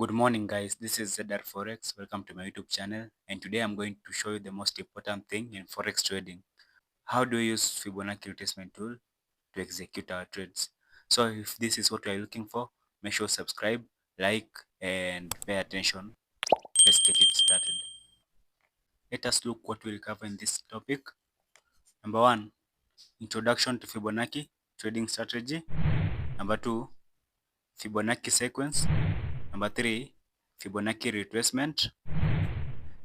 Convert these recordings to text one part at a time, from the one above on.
Good morning guys, this is ZR Forex. Welcome to my YouTube channel, and today I'm going to show you the most important thing in Forex trading. How do we use Fibonacci Retracement tool to execute our trades? So if this is what you are looking for, make sure subscribe, like and pay attention. Let's get it started. Let us look what we'll cover in this topic. Number 1, Introduction to Fibonacci Trading Strategy. Number 2, Fibonacci Sequence. Number 3, Fibonacci Retracement.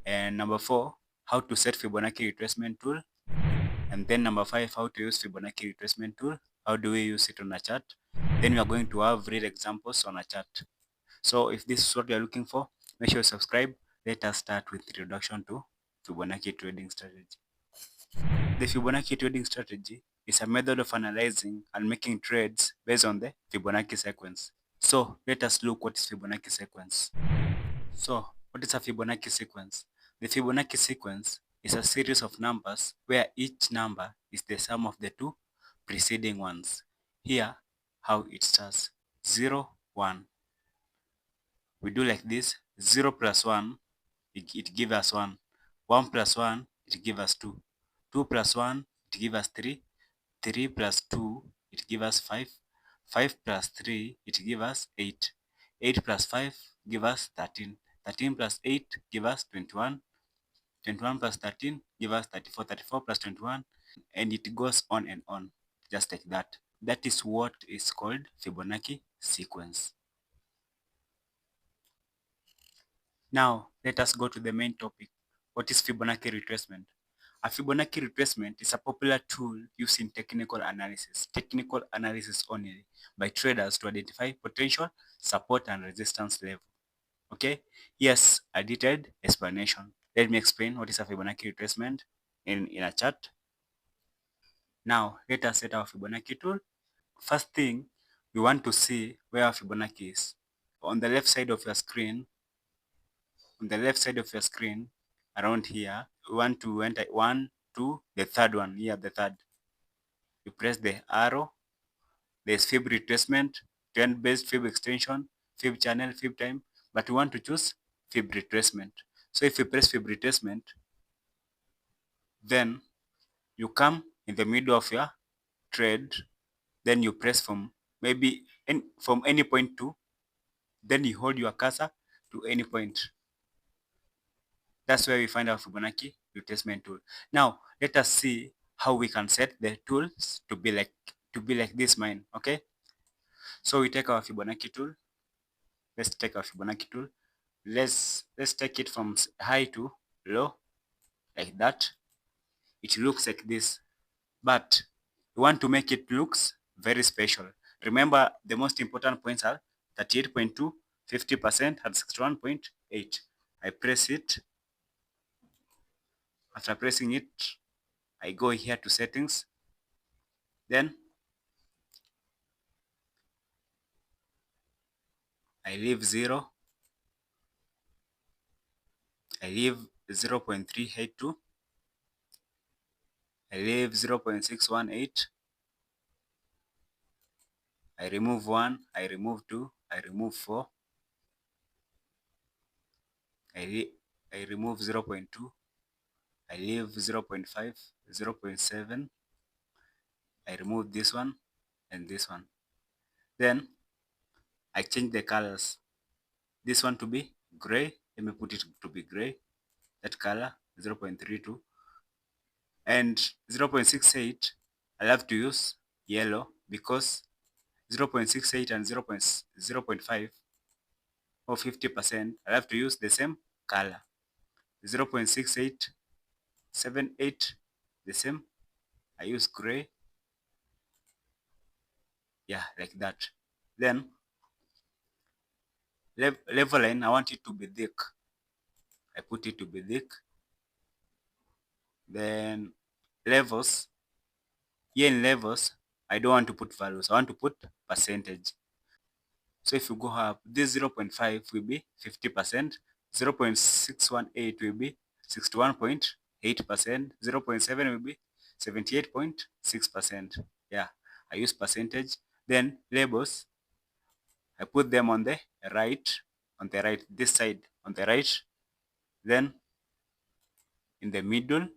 And number 4, how to set Fibonacci retracement tool. And then number 5, how to use Fibonacci retracement tool. How do we use it on a chart? Then we are going to have real examples on a chart. So if this is what you are looking for, make sure you subscribe. Let us start with introduction to Fibonacci trading strategy. The Fibonacci trading strategy is a method of analyzing and making trades based on the Fibonacci sequence. So let us look what is Fibonacci sequence. So what is a Fibonacci sequence? The Fibonacci sequence is a series of numbers where each number is the sum of the two preceding ones. Here, how it starts: 0, 1. We do like this: 0 plus 1, it gives us 1. 1 plus 1, it gives us 2. 2 plus 1, it gives us 3. 3 plus 2, it gives us 5. 5 plus 3, it gives us 8. 8 plus 5 gives us 13. 13 plus 8 gives us 21. 21 plus 13 gives us 34. 34 plus 21, and it goes on, just like that. That is what is called Fibonacci sequence. Now, let us go to the main topic. What is Fibonacci retracement? A Fibonacci retracement is a popular tool used in technical analysis only, by traders to identify potential support and resistance level. Okay, yes, a detailed explanation. Let me explain what is a Fibonacci retracement in a chart. Now, let us set our Fibonacci tool. First thing, we want to see where our Fibonacci is. On the left side of your screen, around here, we want to enter 1, 2, the third one, here, the third. You press the arrow. There's Fib retracement, trend-based Fib extension, Fib channel, Fib time, but we want to choose Fib retracement. So if you press Fib retracement, then you come in the middle of your trade, then you press from any point to, then you hold your cursor to any point. That's where we find our Fibonacci retracement tool. Now let us see how we can set the tools to be like this mine. Okay, so we take our Fibonacci tool. Let's take our Fibonacci tool. Let's take it from high to low, like that. It looks like this, but we want to make it looks very special. Remember, the most important points are 38.2, 50%, and 61.8. I press it. After pressing it, I go here to settings. Then I leave 0. I leave 0.382. I leave 0.618. I remove 1. I remove 2. I remove 4. I remove 0.2. I leave 0.5, 0.7. I remove this one and this one. Then I change the colors. This one to be gray. Let me put it to be gray. That color 0.32 and 0.68. I have to use yellow because 0.68 and 0.5 or 50%. I have to use the same color. 0.6878, the same. I use gray. Yeah, like that. Then level line, I want it to be thick. I put it to be thick. Then levels, here in levels, I don't want to put values. I want to put percentage. So if you go up, this 0.5 will be 50%. 0.618 will be 61.8%. 0.7 will be 78.6%. Yeah, I use percentage. Then labels, I put them on the right. on the right, this side on the right, then in the middle,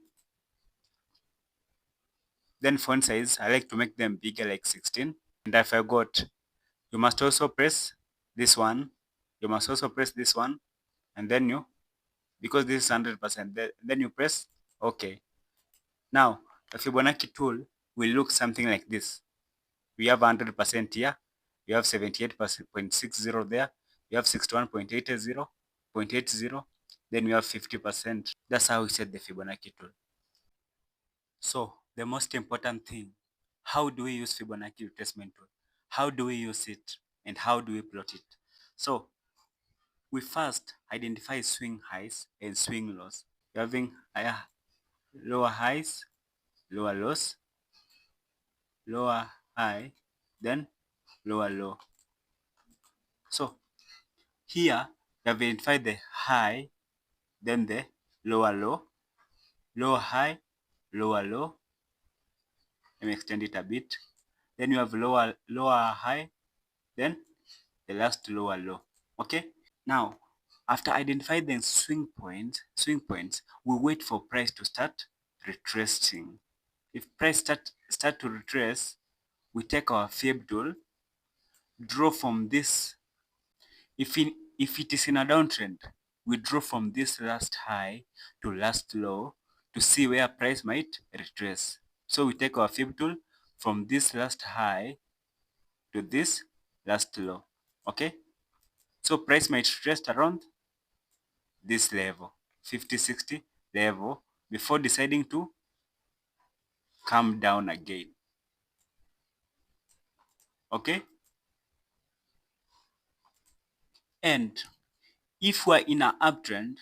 then font size, I like to make them bigger, like 16. And I forgot, you must also press this one, you must also press this one, and then you, because this is 100%, then you press OK. Now the Fibonacci tool will look something like this. We have 100% here, we have 78.60 there, we have 61.80, then we have 50%. That's how we set the Fibonacci tool. So the most important thing, how do we use Fibonacci retracement tool? How do we use it and how do we plot it? So we first identify swing highs and swing lows. We're having higher, lower highs, lower lows, lower high, then lower low. So here we have identified the high, then the lower low, lower high, lower low. Let me extend it a bit. Then you have lower high, then the last lower low. Okay. Now, after identifying the swing points, we wait for price to start retracing. If price start to retrace, we take our Fib tool, draw from this. If it is in a downtrend, we draw from this last high to last low to see where price might retrace. So we take our Fib tool from this last high to this last low. Okay? So price might retrace around this level, 50-60 level, before deciding to come down again. Okay? And if we're in an uptrend,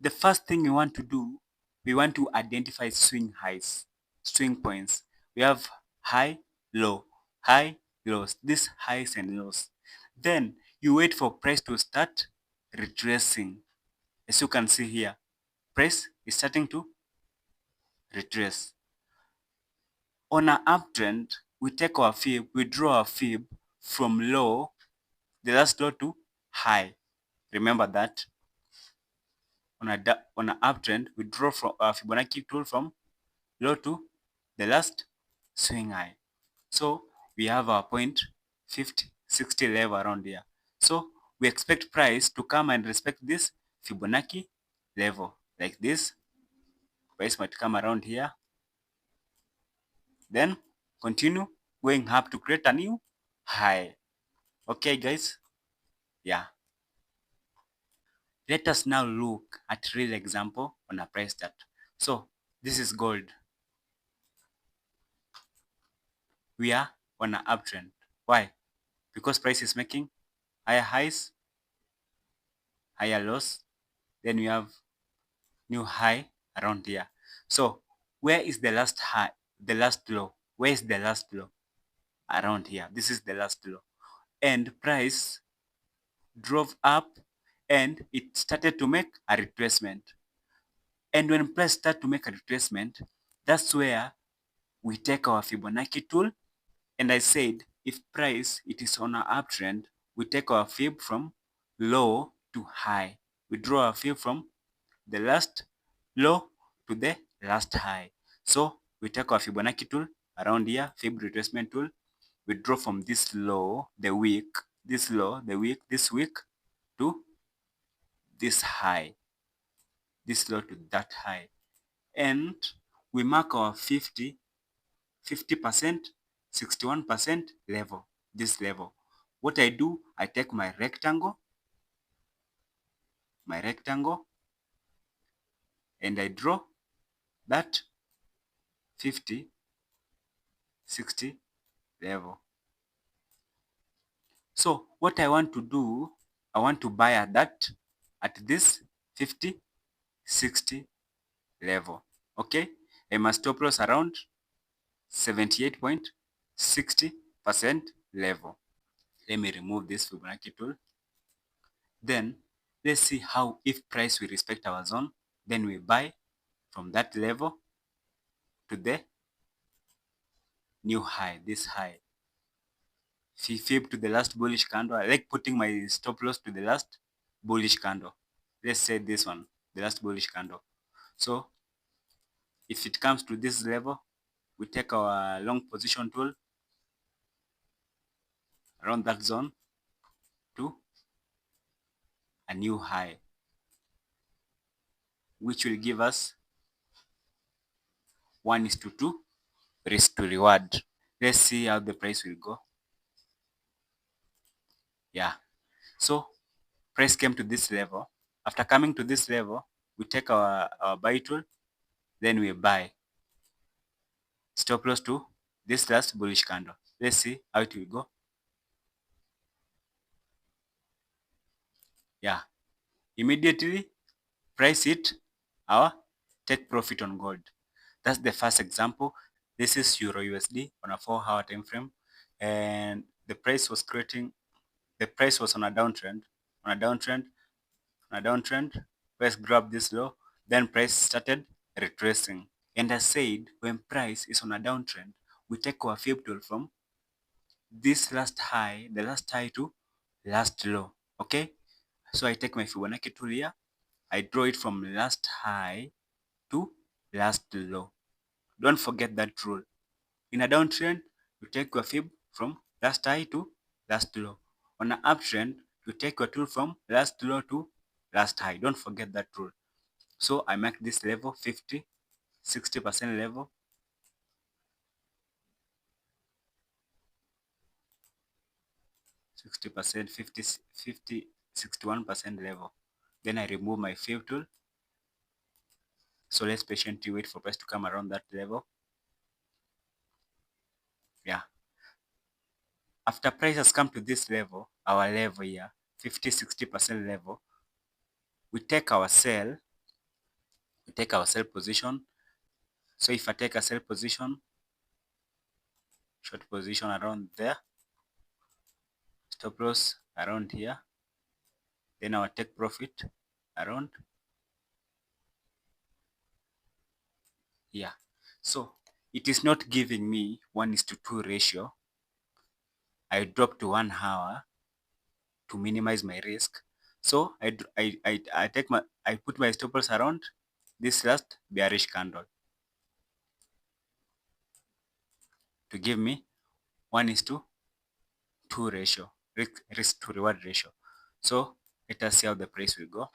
the first thing we want to do, we want to identify swing highs, swing points. We have high, low, high, lows, these highs and lows. Then you wait for price to start retracing. As you can see here, price is starting to retrace. On an uptrend, we take our fib, we draw our fib from low, the last low, to high. Remember that. On an uptrend, we draw from our Fibonacci tool from low to the last swing high. So we have our point 50, 60 level around here. So we expect price to come and respect this Fibonacci level like this. Price might come around here, then continue going up to create a new high. Okay, guys? Yeah. Let us now look at real example on a price chart. So this is gold. We are on an uptrend. Why? Because price is making higher highs, higher lows. Then we have new high around here. So where is the last high, the last low? Where is the last low? Around here. This is the last low. And price drove up and it started to make a retracement. And when price start to make a retracement, that's where we take our Fibonacci tool. And I said, if price, it is on an uptrend, we take our fib from low to high. We draw our fib from the last low to the last high. So we take our Fibonacci tool around here, fib retracement tool. We draw from this low, the week, this low, the week, this week, to this high, this low to that high. And we mark our 50%, 61% level, this level. What I do, I take my rectangle, and I draw that 50, 60 level. So what I want to do, I want to buy at this 50, 60 level. Okay, and my stop loss around 78.60% level. Let me remove this Fibonacci tool. Then let's see how, if price will respect our zone, then we buy from that level to the new high, this high. Fib to the last bullish candle. I like putting my stop loss to the last bullish candle. Let's say this one, the last bullish candle. So if it comes to this level, we take our long position tool around that zone to a new high, which will give us 1:2 risk to reward. Let's see how the price will go. Yeah. So price came to this level. After coming to this level, we take our buy tool, then we buy. Stop loss to this last bullish candle. Let's see how it will go. Yeah. Immediately price hit our take profit on gold. That's the first example. This is Euro USD on a 4-hour time frame, and the price was on a downtrend, on a downtrend, on a downtrend. Price grabbed this low, then price started retracing. And I said, when price is on a downtrend, we take our fib tool from this last high, the last high to last low. Okay? So I take my Fibonacci tool here, I draw it from last high to last low. Don't forget that rule. In a downtrend, you take your fib from last high to last low. On an uptrend, you take your tool from last low to last high. Don't forget that rule. So I make this level 50, 60% level, 60%, 50, 61% level. Then I remove my fib tool. So let's patiently wait for price to come around that level. Yeah. After price has come to this level, our level here, 50, 60% level, we take our sell position. So if I take a sell position, short position around there, stop loss around here, then our take profit around here. So it is not giving me 1:2 ratio. I drop to 1 hour to minimize my risk. So I put my stop loss around this last bearish candle to give me 1:2 ratio, risk to reward ratio. So let us see how the price will go.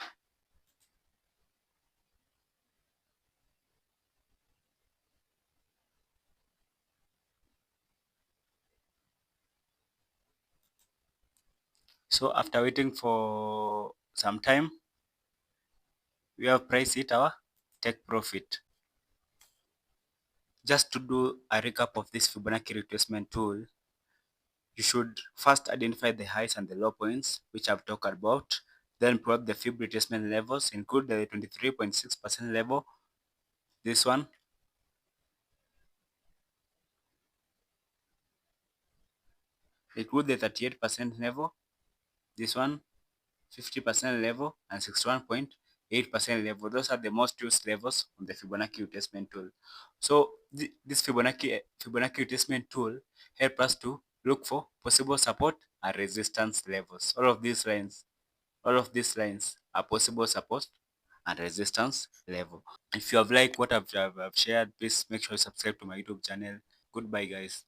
So after waiting for some time, we have price hit our take profit. Just to do a recap of this Fibonacci retracement tool, you should first identify the highs and the low points, which I've talked about. Then plot the Fib retracement levels, include the 23.6% level, this one, include the 38% level, this one, 50% level, and 61.8% level. Those are the most used levels on the Fibonacci retracement tool. So this Fibonacci retracement tool help us to look for possible support and resistance levels. All of these lines are possible support and resistance level. If you have liked what I've shared, please make sure you subscribe to my YouTube channel. Goodbye, guys.